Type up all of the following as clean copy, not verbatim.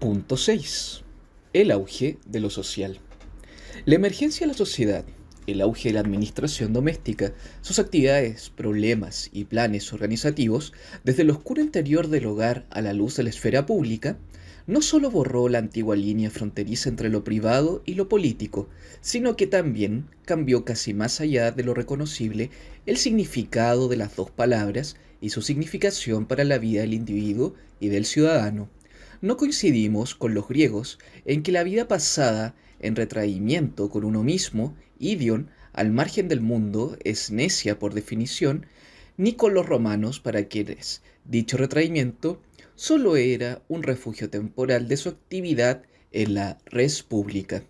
Punto 6. El auge de lo social. La emergencia de la sociedad, el auge de la administración doméstica, sus actividades, problemas y planes organizativos, desde el oscuro interior del hogar a la luz de la esfera pública, no solo borró la antigua línea fronteriza entre lo privado y lo político, sino que también cambió casi más allá de lo reconocible el significado de las dos palabras y su significación para la vida del individuo y del ciudadano. No coincidimos con los griegos en que la vida pasada en retraimiento con uno mismo, idion, al margen del mundo, es necia por definición, ni con los romanos para quienes dicho retraimiento solo era un refugio temporal de su actividad en la res pública.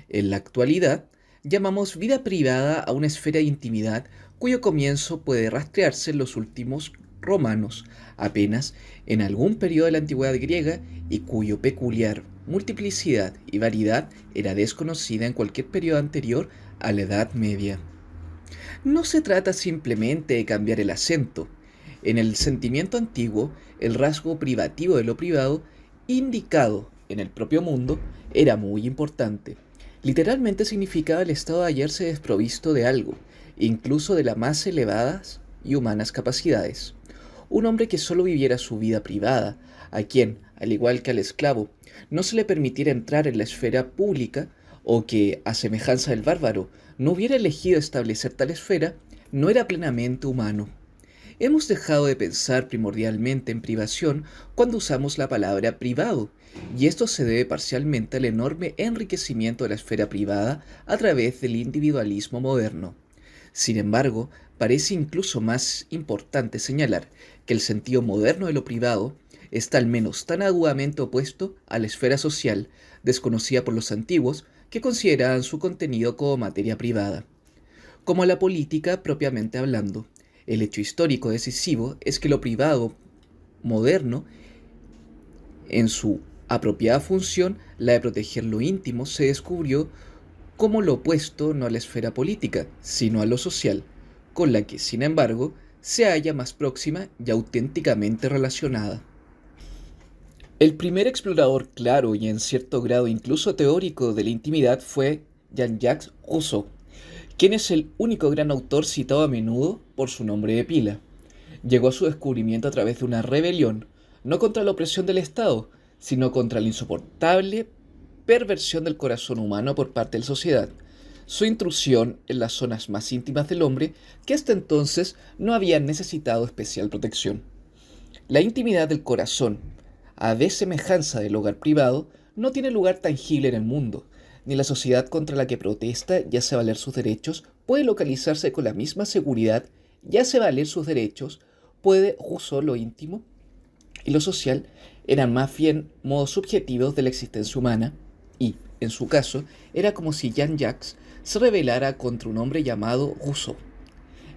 En la actualidad, llamamos vida privada a una esfera de intimidad cuyo comienzo puede rastrearse en los últimos romanos, apenas en algún periodo de la antigüedad griega y cuyo peculiar multiplicidad y variedad era desconocida en cualquier periodo anterior a la Edad Media. No se trata simplemente de cambiar el acento. En el sentimiento antiguo, el rasgo privativo de lo privado, indicado en el propio mundo, era muy importante. Literalmente significaba el estado de hallarse desprovisto de algo, incluso de las más elevadas y humanas capacidades. Un hombre que solo viviera su vida privada, a quien, al igual que al esclavo, no se le permitiera entrar en la esfera pública, o que, a semejanza del bárbaro, no hubiera elegido establecer tal esfera, no era plenamente humano. Hemos dejado de pensar primordialmente en privación cuando usamos la palabra privado, y esto se debe parcialmente al enorme enriquecimiento de la esfera privada a través del individualismo moderno. Sin embargo, parece incluso más importante señalar que el sentido moderno de lo privado está al menos tan agudamente opuesto a la esfera social, desconocida por los antiguos, que consideraban su contenido como materia privada. Como a la política propiamente hablando, el hecho histórico decisivo es que lo privado moderno, en su apropiada función, la de proteger lo íntimo, se descubrió como lo opuesto no a la esfera política, sino a lo social, con la que, sin embargo, se halla más próxima y auténticamente relacionada. El primer explorador claro y en cierto grado incluso teórico de la intimidad fue Jean-Jacques Rousseau, quien es el único gran autor citado a menudo por su nombre de pila. Llegó a su descubrimiento a través de una rebelión, no contra la opresión del Estado, sino contra la insoportable perversión del corazón humano por parte de la sociedad, su intrusión en las zonas más íntimas del hombre que hasta entonces no habían necesitado especial protección. La intimidad del corazón, a desemejanza del hogar privado, no tiene lugar tangible en el mundo, ni la sociedad contra la que protesta y hace valer sus derechos puede localizarse con la misma seguridad y hace valer sus derechos, puede Rousseau lo íntimo y lo social eran más bien modos subjetivos de la existencia humana y, en su caso, era como si Jean-Jacques se rebelara contra un hombre llamado Rousseau.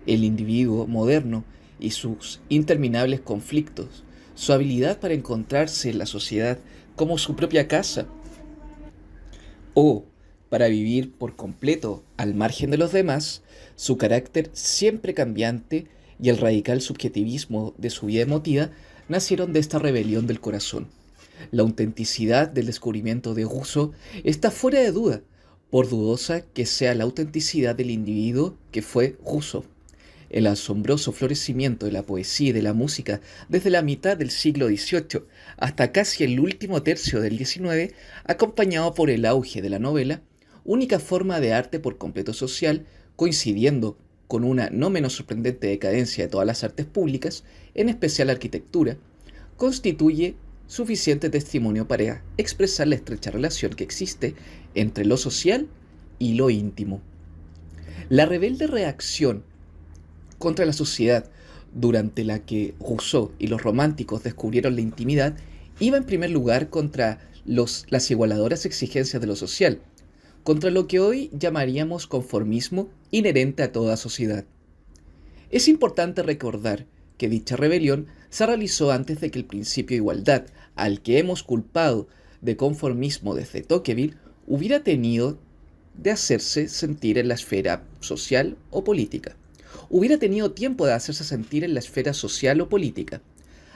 El individuo moderno y sus interminables conflictos, su habilidad para encontrarse en la sociedad como su propia casa o para vivir por completo al margen de los demás, su carácter siempre cambiante y el radical subjetivismo de su vida emotiva nacieron de esta rebelión del corazón. La autenticidad del descubrimiento de Rousseau está fuera de duda, por dudosa que sea la autenticidad del individuo que fue Rousseau. El asombroso florecimiento de la poesía y de la música desde la mitad del siglo XVIII hasta casi el último tercio del XIX, acompañado por el auge de la novela, única forma de arte por completo social, coincidiendo con una no menos sorprendente decadencia de todas las artes públicas, en especial la arquitectura, constituye suficiente testimonio para expresar la estrecha relación que existe entre lo social y lo íntimo. La rebelde reacción contra la sociedad durante la que Rousseau y los románticos descubrieron la intimidad iba en primer lugar contra las igualadoras exigencias de lo social, contra lo que hoy llamaríamos conformismo inherente a toda sociedad. Es importante recordar que dicha rebelión se realizó antes de que el principio de igualdad, al que hemos culpado de conformismo desde Tocqueville, hubiera tenido de hacerse sentir en la esfera social o política. Hubiera tenido tiempo de hacerse sentir en la esfera social o política.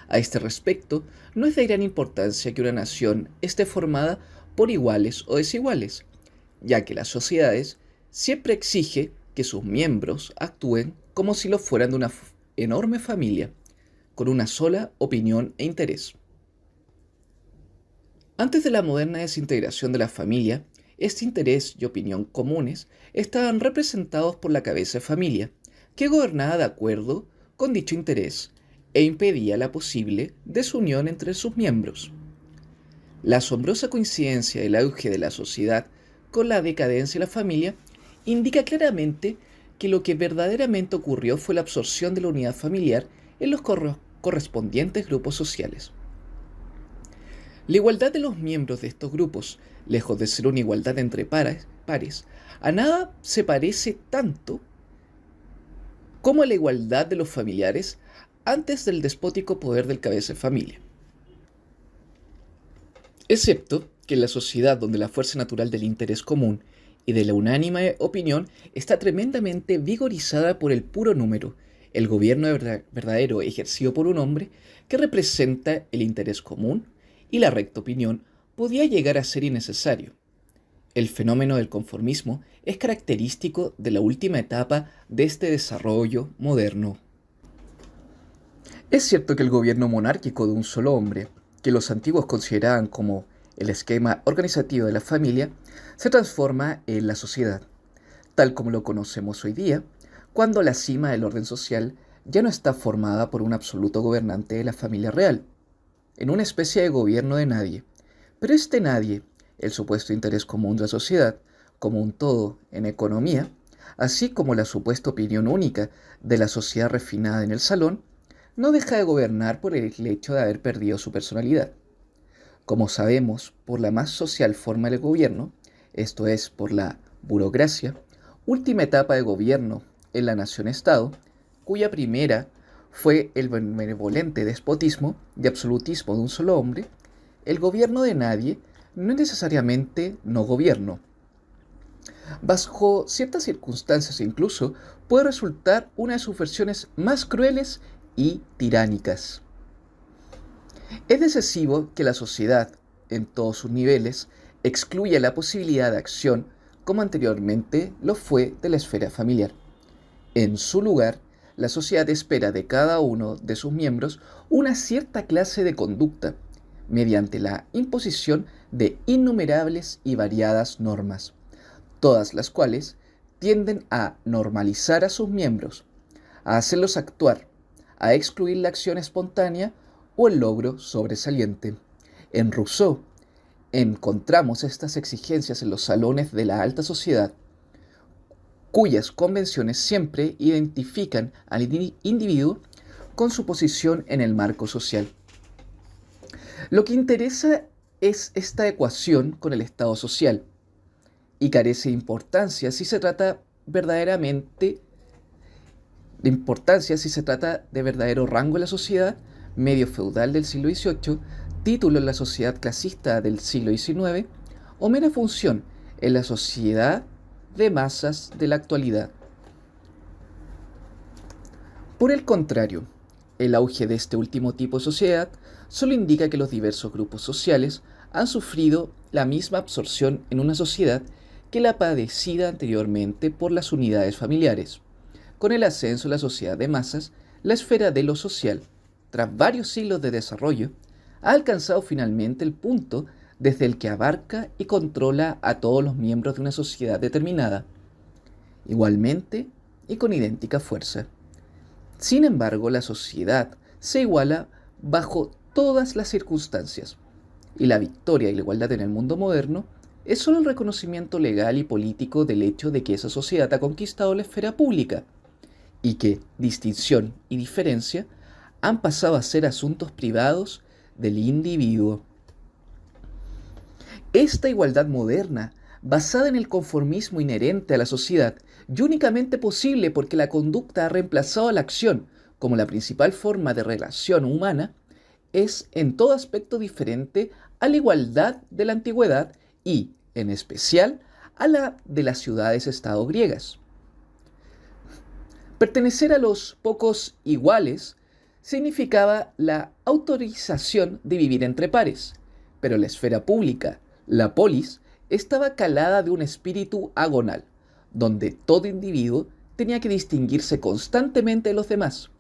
A este respecto, no es de gran importancia que una nación esté formada por iguales o desiguales, ya que las sociedades siempre exige que sus miembros actúen como si lo fueran de una enorme familia, con una sola opinión e interés. Antes de la moderna desintegración de la familia, este interés y opinión comunes estaban representados por la cabeza de familia, que gobernaba de acuerdo con dicho interés e impedía la posible desunión entre sus miembros. La asombrosa coincidencia del auge de la sociedad con la decadencia de la familia indica claramente que lo que verdaderamente ocurrió fue la absorción de la unidad familiar en los correspondientes grupos sociales. La igualdad de los miembros de estos grupos, lejos de ser una igualdad entre pares, a nada se parece tanto como a la igualdad de los familiares antes del despótico poder del cabeza de familia. Excepto que en la sociedad donde la fuerza natural del interés común y de la unánime opinión está tremendamente vigorizada por el puro número, el gobierno verdadero ejercido por un hombre que representa el interés común y la recta opinión podía llegar a ser innecesario. El fenómeno del conformismo es característico de la última etapa de este desarrollo moderno. Es cierto que el gobierno monárquico de un solo hombre, que los antiguos consideraban como el esquema organizativo de la familia, se transforma en la sociedad, tal como lo conocemos hoy día, cuando la cima del orden social ya no está formada por un absoluto gobernante de la familia real, en una especie de gobierno de nadie. Pero este nadie, el supuesto interés común de la sociedad, como un todo en economía, así como la supuesta opinión única de la sociedad refinada en el salón, no deja de gobernar por el hecho de haber perdido su personalidad. Como sabemos, por la más social forma del gobierno, esto es, por la burocracia, última etapa de gobierno en la nación-estado, cuya primera fue el benevolente despotismo y absolutismo de un solo hombre, el gobierno de nadie no es necesariamente no gobierno. Bajo ciertas circunstancias incluso puede resultar una de sus versiones más crueles y tiránicas. Es decisivo que la sociedad, en todos sus niveles, excluya la posibilidad de acción como anteriormente lo fue de la esfera familiar. En su lugar, la sociedad espera de cada uno de sus miembros una cierta clase de conducta, mediante la imposición de innumerables y variadas normas, todas las cuales tienden a normalizar a sus miembros, a hacerlos actuar, a excluir la acción espontánea o el logro sobresaliente. En Rousseau encontramos estas exigencias en los salones de la alta sociedad, cuyas convenciones siempre identifican al individuo con su posición en el marco social. Lo que interesa es esta ecuación con el estado social, y carece de importancia si se trata de verdadero rango en la sociedad medio feudal del siglo XVIII, título en la sociedad clasista del siglo XIX, o mera función en la sociedad de masas de la actualidad. Por el contrario, el auge de este último tipo de sociedad solo indica que los diversos grupos sociales han sufrido la misma absorción en una sociedad que la padecida anteriormente por las unidades familiares. Con el ascenso de la sociedad de masas, la esfera de lo social, tras varios siglos de desarrollo, ha alcanzado finalmente el punto desde el que abarca y controla a todos los miembros de una sociedad determinada, igualmente y con idéntica fuerza. Sin embargo, la sociedad se iguala bajo todas las circunstancias, y la victoria y la igualdad en el mundo moderno es solo el reconocimiento legal y político del hecho de que esa sociedad ha conquistado la esfera pública, y que distinción y diferencia han pasado a ser asuntos privados del individuo. Esta igualdad moderna, basada en el conformismo inherente a la sociedad y únicamente posible porque la conducta ha reemplazado a la acción como la principal forma de relación humana, es en todo aspecto diferente a la igualdad de la antigüedad y, en especial, a la de las ciudades-estado griegas. Pertenecer a los pocos iguales significaba la autorización de vivir entre pares, pero la esfera pública, la polis, estaba calada de un espíritu agonal, donde todo individuo tenía que distinguirse constantemente de los demás,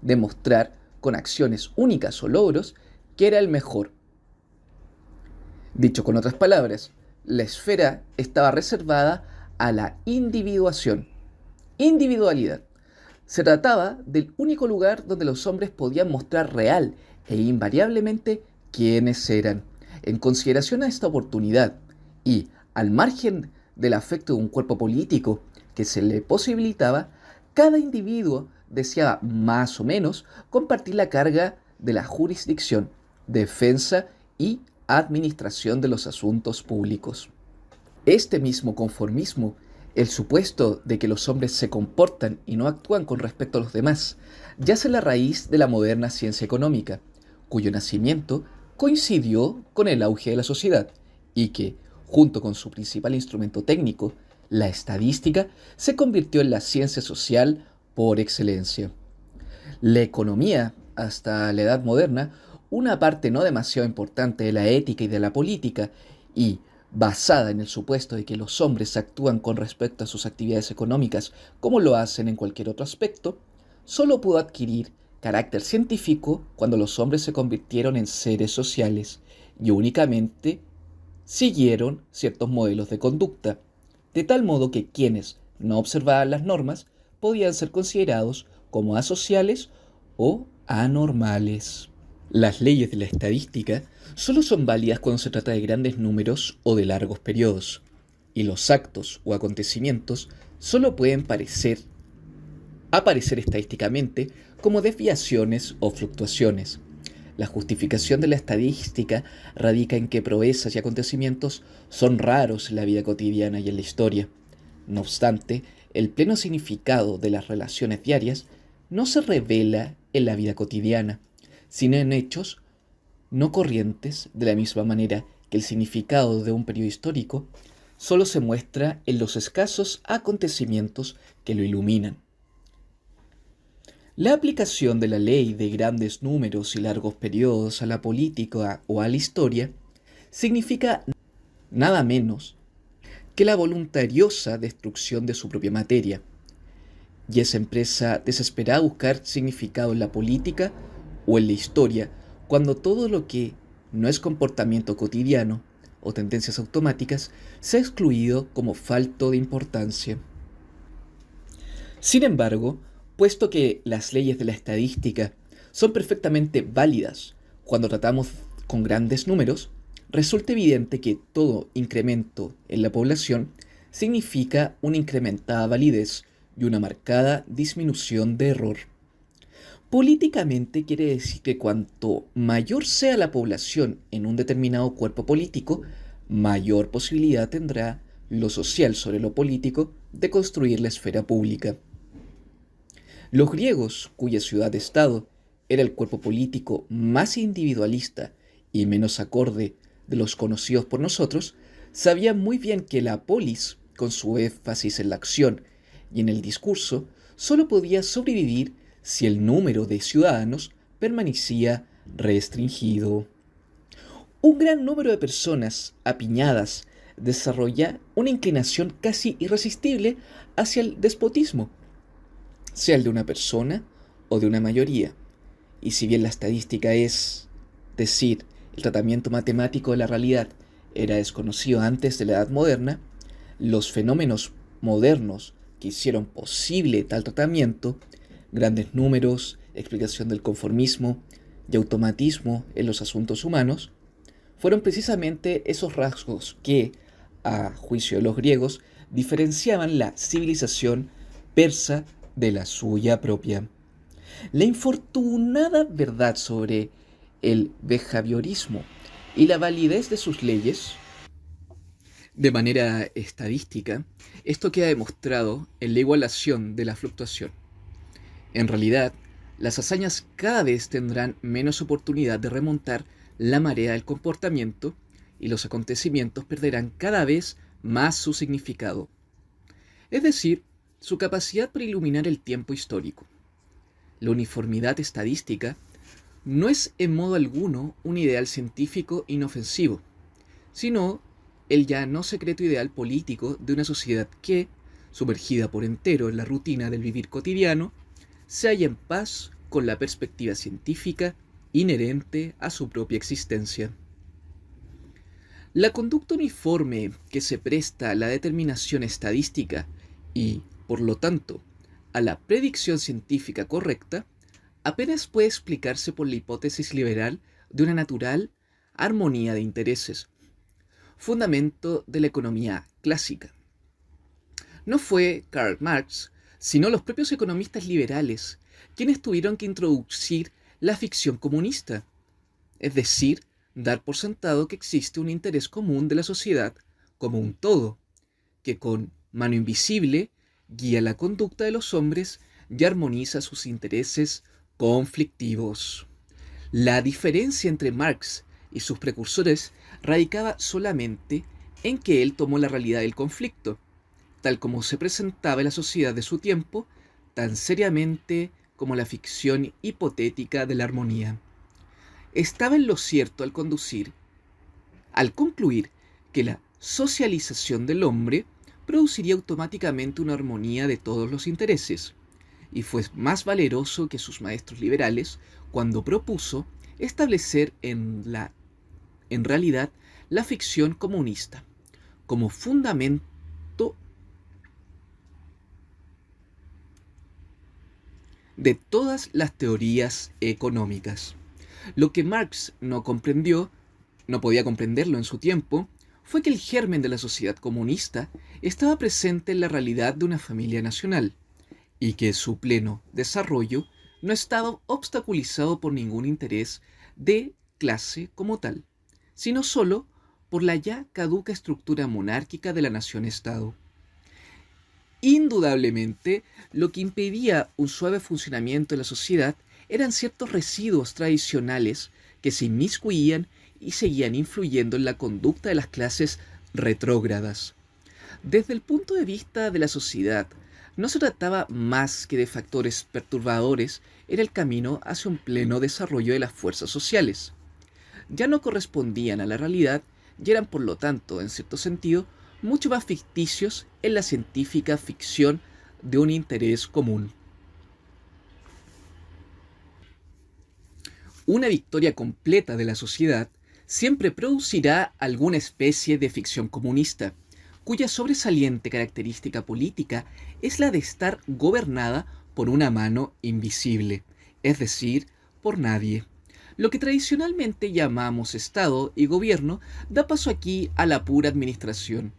demostrar con acciones únicas o logros que era el mejor. Dicho con otras palabras, la esfera estaba reservada a la individualidad. Se trataba del único lugar donde los hombres podían mostrar real e invariablemente quiénes eran. En consideración a esta oportunidad y al margen del afecto de un cuerpo político que se le posibilitaba, cada individuo deseaba más o menos compartir la carga de la jurisdicción, defensa y administración de los asuntos públicos. Este mismo conformismo, el supuesto de que los hombres se comportan y no actúan con respecto a los demás, yace en la raíz de la moderna ciencia económica, cuyo nacimiento coincidió con el auge de la sociedad y que, junto con su principal instrumento técnico, la estadística, se convirtió en la ciencia social por excelencia. La economía, hasta la edad moderna, una parte no demasiado importante de la ética y de la política, y basada en el supuesto de que los hombres actúan con respecto a sus actividades económicas como lo hacen en cualquier otro aspecto, solo pudo adquirir carácter científico cuando los hombres se convirtieron en seres sociales y únicamente siguieron ciertos modelos de conducta, de tal modo que quienes no observaban las normas podían ser considerados como asociales o anormales. Las leyes de la estadística solo son válidas cuando se trata de grandes números o de largos periodos, y los actos o acontecimientos solo pueden aparecer estadísticamente como desviaciones o fluctuaciones. La justificación de la estadística radica en que proezas y acontecimientos son raros en la vida cotidiana y en la historia. No obstante, el pleno significado de las relaciones diarias no se revela en la vida cotidiana, sino en hechos no corrientes, de la misma manera que el significado de un periodo histórico solo se muestra en los escasos acontecimientos que lo iluminan. La aplicación de la ley de grandes números y largos periodos a la política o a la historia significa nada menos que la voluntariosa destrucción de su propia materia, y esa empresa desesperada buscar significado en la política o en la historia cuando todo lo que no es comportamiento cotidiano o tendencias automáticas se ha excluido como falto de importancia. Sin embargo, puesto que las leyes de la estadística son perfectamente válidas cuando tratamos con grandes números, resulta evidente que todo incremento en la población significa una incrementada validez y una marcada disminución de error. Políticamente quiere decir que cuanto mayor sea la población en un determinado cuerpo político, mayor posibilidad tendrá lo social sobre lo político de construir la esfera pública. Los griegos, cuya ciudad-estado era el cuerpo político más individualista y menos acorde de los conocidos por nosotros, sabían muy bien que la polis, con su énfasis en la acción y en el discurso, solo podía sobrevivir si el número de ciudadanos permanecía restringido. Un gran número de personas apiñadas desarrolla una inclinación casi irresistible hacia el despotismo, sea el de una persona o de una mayoría. Y si bien la estadística es decir, el tratamiento matemático de la realidad era desconocido antes de la Edad Moderna, los fenómenos modernos que hicieron posible tal tratamiento, grandes números, explicación del conformismo y automatismo en los asuntos humanos, fueron precisamente esos rasgos que, a juicio de los griegos, diferenciaban la civilización persa de la suya propia. La infortunada verdad sobre el behaviorismo y la validez de sus leyes, de manera estadística, esto queda demostrado en la igualación de la fluctuación. En realidad, las hazañas cada vez tendrán menos oportunidad de remontar la marea del comportamiento y los acontecimientos perderán cada vez más su significado, es decir, su capacidad para iluminar el tiempo histórico. la uniformidad estadística, no es en modo alguno un ideal científico inofensivo, sino el ya no secreto ideal político de una sociedad que, sumergida por entero en la rutina del vivir cotidiano, se halla en paz con la perspectiva científica inherente a su propia existencia. La conducta uniforme que se presta a la determinación estadística y, por lo tanto, a la predicción científica correcta, apenas puede explicarse por la hipótesis liberal de una natural armonía de intereses, fundamento de la economía clásica. No fue Karl Marx, sino los propios economistas liberales quienes tuvieron que introducir la ficción comunista, es decir, dar por sentado que existe un interés común de la sociedad como un todo, que con mano invisible guía la conducta de los hombres y armoniza sus intereses conflictivos. La diferencia entre Marx y sus precursores radicaba solamente en que él tomó la realidad del conflicto, tal como se presentaba en la sociedad de su tiempo, tan seriamente como la ficción hipotética de la armonía. Estaba en lo cierto al concluir que la socialización del hombre produciría automáticamente una armonía de todos los intereses, y fue más valeroso que sus maestros liberales cuando propuso establecer en realidad la ficción comunista como fundamento de todas las teorías económicas. Lo que Marx no comprendió, no podía comprenderlo en su tiempo, fue que el germen de la sociedad comunista estaba presente en la realidad de una familia nacional y que su pleno desarrollo no estaba obstaculizado por ningún interés de clase como tal, sino solo por la ya caduca estructura monárquica de la nación-estado. Indudablemente, lo que impedía un suave funcionamiento de la sociedad eran ciertos residuos tradicionales que se inmiscuían y seguían influyendo en la conducta de las clases retrógradas. Desde el punto de vista de la sociedad, no se trataba más que de factores perturbadores en el camino hacia un pleno desarrollo de las fuerzas sociales. Ya no correspondían a la realidad y eran, por lo tanto, en cierto sentido, mucho más ficticios en la científica ficción de un interés común. Una victoria completa de la sociedad siempre producirá alguna especie de ficción comunista, cuya sobresaliente característica política es la de estar gobernada por una mano invisible, es decir, por nadie. Lo que tradicionalmente llamamos Estado y gobierno da paso aquí a la pura administración,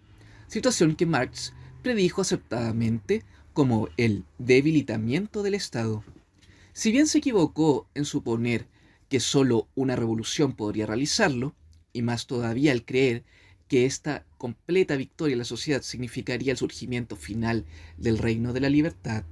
situación que Marx predijo acertadamente como el debilitamiento del Estado. Si bien se equivocó en suponer que sólo una revolución podría realizarlo, y más todavía al creer que esta completa victoria de la sociedad significaría el surgimiento final del reino de la libertad,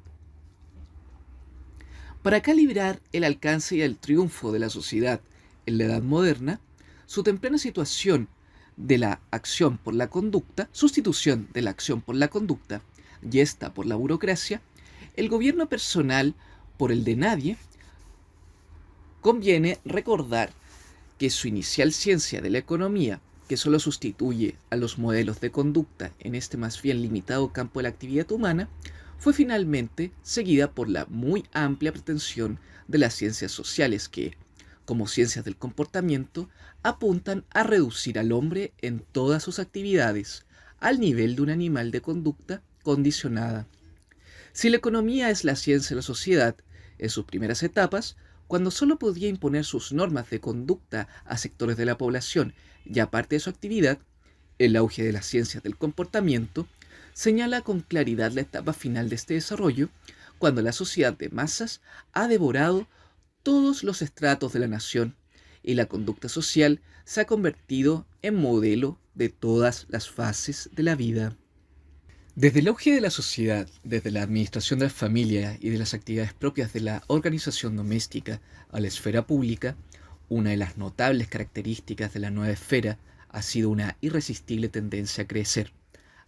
para calibrar el alcance y el triunfo de la sociedad en la Edad Moderna, su temprana situación de la acción por la conducta, sustitución de la acción por la conducta y esta por la burocracia, el gobierno personal por el de nadie, conviene recordar que su inicial ciencia de la economía, que solo sustituye a los modelos de conducta en este más bien limitado campo de la actividad humana, fue finalmente seguida por la muy amplia pretensión de las ciencias sociales que, como ciencias del comportamiento, apuntan a reducir al hombre en todas sus actividades al nivel de un animal de conducta condicionada. Si la economía es la ciencia de la sociedad en sus primeras etapas, cuando solo podía imponer sus normas de conducta a sectores de la población y a parte de su actividad, el auge de las ciencias del comportamiento señala con claridad la etapa final de este desarrollo, cuando la sociedad de masas ha devorado todos los estratos de la nación y la conducta social se ha convertido en modelo de todas las fases de la vida. Desde el auge de la sociedad, desde la administración de la familia y de las actividades propias de la organización doméstica a la esfera pública, una de las notables características de la nueva esfera ha sido una irresistible tendencia a crecer,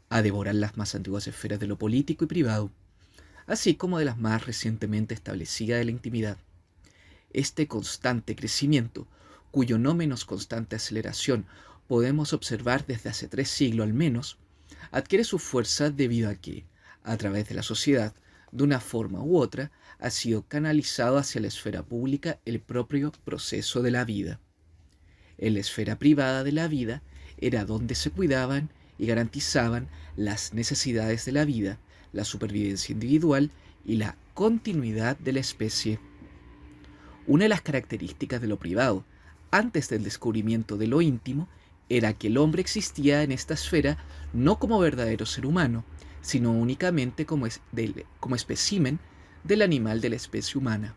a devorar las más antiguas esferas de lo político y privado. así como de las más recientemente establecidas de la intimidad. Este constante crecimiento, cuyo no menos constante aceleración podemos observar desde hace 3 siglos al menos, adquiere su fuerza debido a que, a través de la sociedad, de una forma u otra, ha sido canalizado hacia la esfera pública el propio proceso de la vida. En la esfera privada de la vida era donde se cuidaban y garantizaban las necesidades de la vida, la supervivencia individual y la continuidad de la especie. Una de las características de lo privado, antes del descubrimiento de lo íntimo, era que el hombre existía en esta esfera no como verdadero ser humano, sino únicamente como espécimen del animal de la especie humana.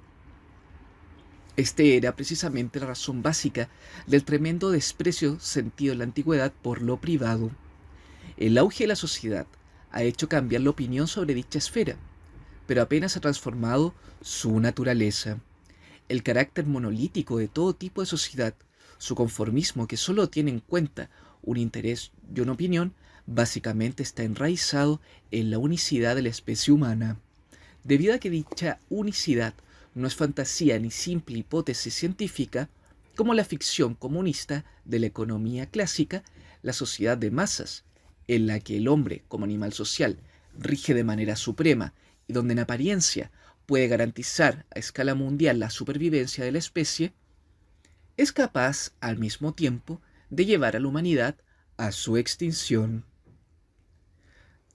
Este era precisamente la razón básica del tremendo desprecio sentido en la antigüedad por lo privado. El auge de la sociedad ha hecho cambiar la opinión sobre dicha esfera, pero apenas ha transformado su naturaleza. El carácter monolítico de todo tipo de sociedad, su conformismo que solo tiene en cuenta un interés y una opinión, básicamente está enraizado en la unicidad de la especie humana. Debido a que dicha unicidad no es fantasía ni simple hipótesis científica, como la ficción comunista de la economía clásica, la sociedad de masas, en la que el hombre, como animal social, rige de manera suprema y donde en apariencia puede garantizar a escala mundial la supervivencia de la especie, es capaz al mismo tiempo de llevar a la humanidad a su extinción.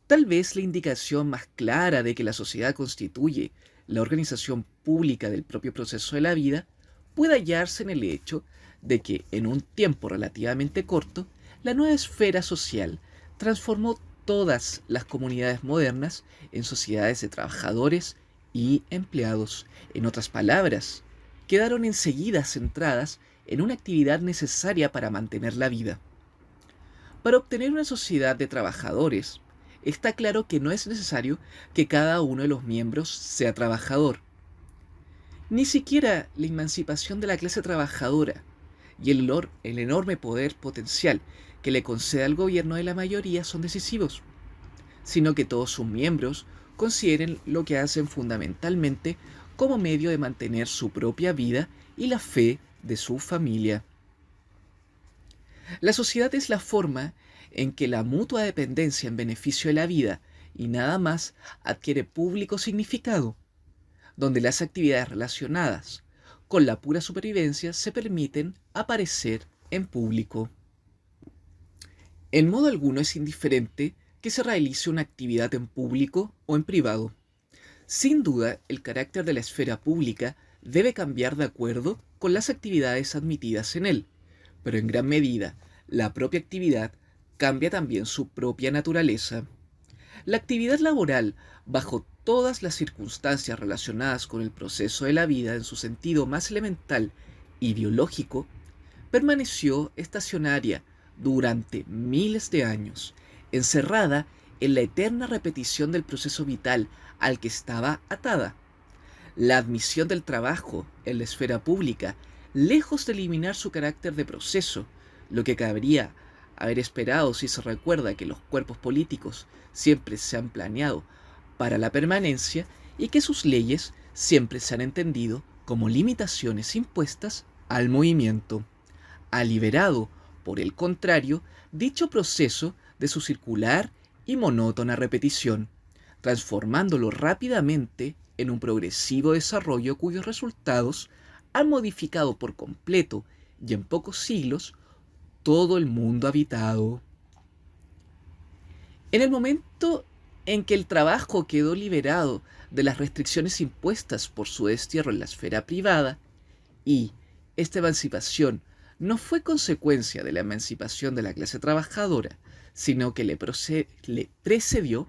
Tal vez la indicación más clara de que la sociedad constituye la organización pública del propio proceso de la vida puede hallarse en el hecho de que en un tiempo relativamente corto, la nueva esfera social transformó todas las comunidades modernas en sociedades de trabajadores y empleados. En otras palabras, quedaron enseguida centradas en una actividad necesaria para mantener la vida. Para obtener una sociedad de trabajadores, está claro que no es necesario que cada uno de los miembros sea trabajador. Ni siquiera la emancipación de la clase trabajadora y el enorme poder potencial que le concede al gobierno de la mayoría son decisivos, sino que todos sus miembros consideren lo que hacen fundamentalmente como medio de mantener su propia vida y la fe de su familia. La sociedad es la forma en que la mutua dependencia en beneficio de la vida y nada más adquiere público significado, donde las actividades relacionadas con la pura supervivencia se permiten aparecer en público. En modo alguno es indiferente que se realice una actividad en público o en privado. Sin duda, el carácter de la esfera pública debe cambiar de acuerdo con las actividades admitidas en él, pero en gran medida, la propia actividad cambia también su propia naturaleza. La actividad laboral, bajo todas las circunstancias relacionadas con el proceso de la vida en su sentido más elemental y biológico, permaneció estacionaria durante miles de años, encerrada en la eterna repetición del proceso vital al que estaba atada. La admisión del trabajo en la esfera pública, lejos de eliminar su carácter de proceso, lo que cabría haber esperado si se recuerda que los cuerpos políticos siempre se han planeado para la permanencia y que sus leyes siempre se han entendido como limitaciones impuestas al movimiento. Ha liberado, por el contrario, dicho proceso de su circular y monótona repetición, transformándolo rápidamente en un progresivo desarrollo cuyos resultados han modificado por completo y en pocos siglos todo el mundo habitado. En el momento en que el trabajo quedó liberado de las restricciones impuestas por su destierro en la esfera privada, y esta emancipación no fue consecuencia de la emancipación de la clase trabajadora, sino que le precedió,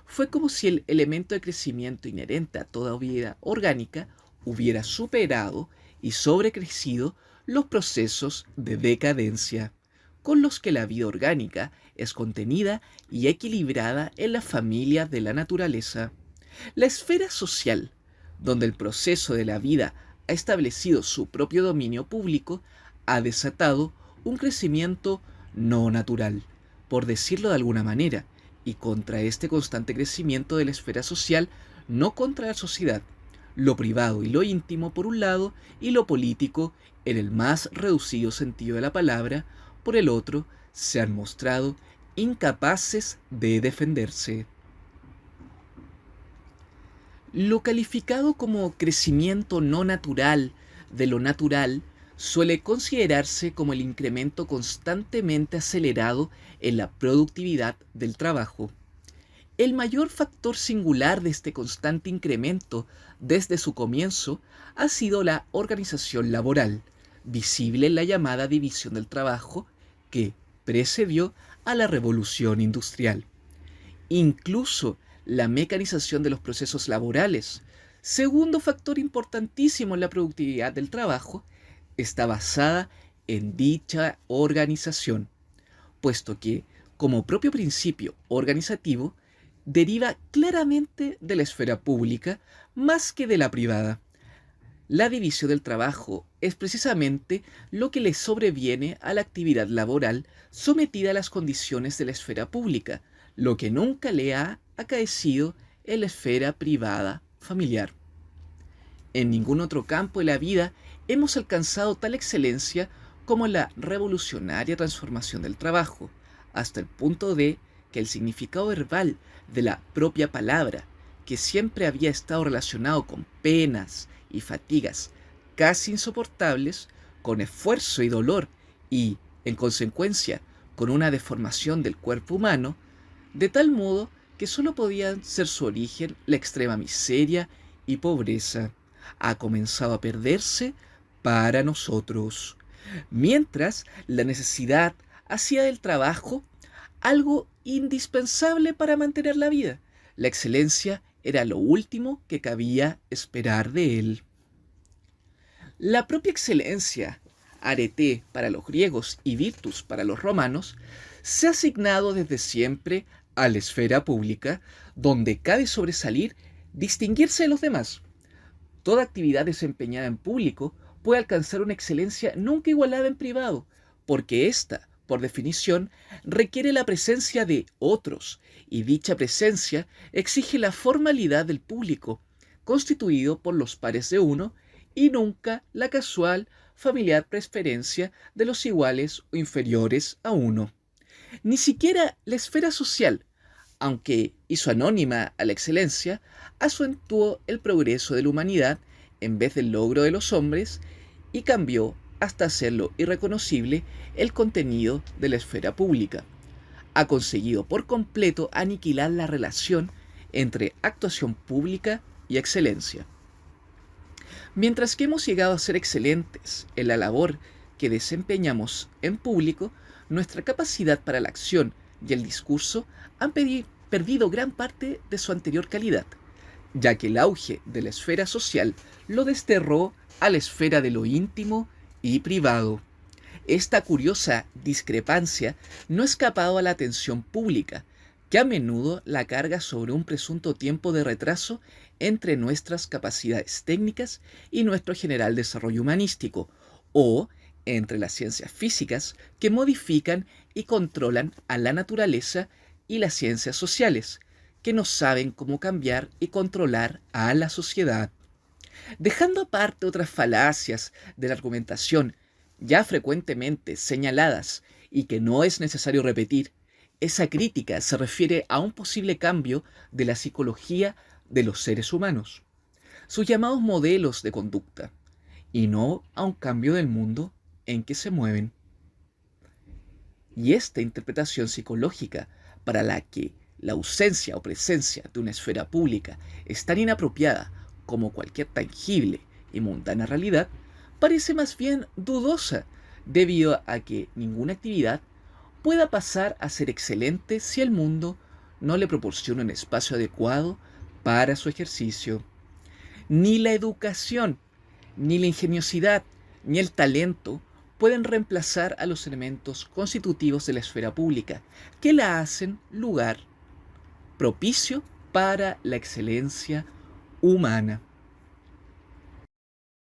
fue como si el elemento de crecimiento inherente a toda vida orgánica hubiera superado y sobrecrecido los procesos de decadencia, con los que la vida orgánica es contenida y equilibrada en la familia de la naturaleza. La esfera social, donde el proceso de la vida ha establecido su propio dominio público, ha desatado un crecimiento no natural, por decirlo de alguna manera, y contra este constante crecimiento de la esfera social no contra la sociedad. Lo privado y lo íntimo por un lado y lo político, en el más reducido sentido de la palabra, por el otro, se han mostrado incapaces de defenderse. Lo calificado como crecimiento no natural de lo natural suele considerarse como el incremento constantemente acelerado en la productividad del trabajo. El mayor factor singular de este constante incremento desde su comienzo ha sido la organización laboral, visible en la llamada división del trabajo que precedió a la revolución industrial. Incluso la mecanización de los procesos laborales, segundo factor importantísimo en la productividad del trabajo, está basada en dicha organización, puesto que, como propio principio organizativo, deriva claramente de la esfera pública más que de la privada. La división del trabajo es precisamente lo que le sobreviene a la actividad laboral sometida a las condiciones de la esfera pública, lo que nunca le ha acaecido en la esfera privada familiar. En ningún otro campo de la vida hemos alcanzado tal excelencia como la revolucionaria transformación del trabajo, hasta el punto de que el significado verbal de la propia palabra, que siempre había estado relacionado con penas y fatigas casi insoportables, con esfuerzo y dolor y, en consecuencia, con una deformación del cuerpo humano, de tal modo que sólo podían ser su origen la extrema miseria y pobreza, ha comenzado a perderse para nosotros, mientras la necesidad hacía del trabajo algo indispensable para mantener la vida. La excelencia era lo último que cabía esperar de él. La propia excelencia, arete para los griegos y virtus para los romanos, se ha asignado desde siempre a la esfera pública, donde cabe sobresalir, distinguirse de los demás. Toda actividad desempeñada en público puede alcanzar una excelencia nunca igualada en privado, porque ésta, por definición, requiere la presencia de otros, y dicha presencia exige la formalidad del público, constituido por los pares de uno, y nunca la casual, familiar preferencia de los iguales o inferiores a uno. Ni siquiera la esfera social, aunque hizo anónima a la excelencia, acentuó el progreso de la humanidad en vez del logro de los hombres y cambió hasta hacerlo irreconocible el contenido de la esfera pública. Ha conseguido por completo aniquilar la relación entre actuación pública y excelencia. Mientras que hemos llegado a ser excelentes en la labor que desempeñamos en público, nuestra capacidad para la acción y el discurso han perdido gran parte de su anterior calidad, ya que el auge de la esfera social lo desterró a la esfera de lo íntimo y privado. Esta curiosa discrepancia no ha escapado a la atención pública, que a menudo la carga sobre un presunto tiempo de retraso entre nuestras capacidades técnicas y nuestro general desarrollo humanístico, o entre las ciencias físicas que modifican y controlan a la naturaleza y las ciencias sociales, que no saben cómo cambiar y controlar a la sociedad. Dejando aparte otras falacias de la argumentación ya frecuentemente señaladas y que no es necesario repetir, esa crítica se refiere a un posible cambio de la psicología de los seres humanos, sus llamados modelos de conducta, y no a un cambio del mundo en que se mueven. Y esta interpretación psicológica, para la que la ausencia o presencia de una esfera pública es tan inapropiada como cualquier tangible y mundana realidad, parece más bien dudosa, debido a que ninguna actividad pueda pasar a ser excelente si el mundo no le proporciona un espacio adecuado para su ejercicio. Ni la educación, ni la ingeniosidad, ni el talento pueden reemplazar a los elementos constitutivos de la esfera pública, que la hacen lugar propicio para la excelencia humana.